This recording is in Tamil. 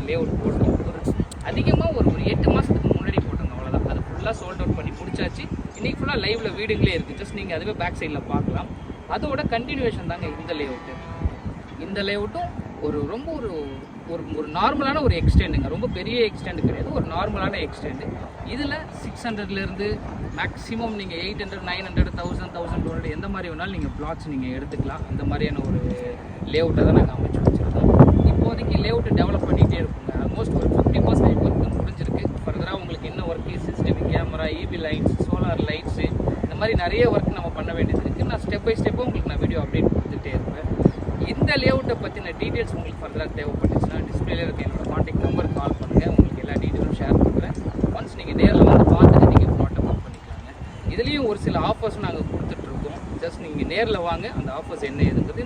லேஅவுட் போட்டோம். அதிகமாக ஒரு 8 மாதத்துக்கு முன்னாடி போட்டோங்க. அவ்வளோதான். அது ஃபுல்லாக சோல்ட் அவுட் பண்ணி முடிச்சாச்சு. இன்றைக்கி ஃபுல்லாக லைவில் வீடுங்களே இருக்குது. ஜஸ்ட் நீங்கள் அதுவே பேக் சைடில் பார்க்கலாம். அதோட கண்டினியூவேஷன் தாங்க இந்த லேஅவுட்டு. இந்த லேஅவுட்டும் ரொம்ப ஒரு நார்மலான ஒரு எக்ஸ்டெண்டுங்க. ரொம்ப பெரிய எக்ஸ்டெண்டு கிடையாது, ஒரு நார்மலான எக்ஸ்டெண்டு. இதில் 600லேருந்து மேக்ஸிமம் நீங்கள் 800, 900, 1000, 1200 எந்த மாதிரி வேணாலும் நீங்கள் பிளாட்ஸ் நீங்கள் எடுத்துக்கலாம். அந்த மாதிரியான ஒரு லேஅவுட்டை தான் நாங்கள் அமைச்சு வச்சுருக்கோம். இப்போதைக்கு லேஅவுட்டை டெவலப் பண்ணிகிட்டே இருக்குங்க. ஆல்மோஸ்ட் ஒரு 50% ஒர்க்கு முடிஞ்சிருக்கு. ஃபர்தராக உங்களுக்கு என்ன work, CCTV camera, EB lights, solar lights, இந்த மாதிரி நிறைய ஒர்க் நம்ம பண்ண வேண்டியது இருக்குது. நான் ஸ்டெப் பை ஸ்டெப்பாக உங்களுக்கு நான் வீடியோ அப்டேட் கொடுத்துட்டே இருப்பேன். இந்த லேஅவுட்டை பற்றின டீட்டெயில்ஸ் உங்களுக்கு ஃபர்தராக தேவைப்பட்டுச்சுன்னா டிஸ்பிளேல இருக்க என்னோட கான்டாக்ட் நம்பர் கால் பண்ணுங்கள். உங்களுக்கு எல்லா டீட்டெயிலும் ஷேர் பண்ணுறேன். ஒன்ஸ் நீங்கள் நேரில் வந்து பார்த்துட்டு நீங்கள் ப்ளாட்டை புக் பண்ணிக்கலாங்க. இதுலேயும் ஒரு சில ஆஃபர்ஸும் நாங்கள் கொடுத்துட்ருக்கோம். ஜஸ்ட் நீங்கள் நேரில் வாங்க, அந்த ஆஃபர்ஸ் என்ன ஏதுங்கிறது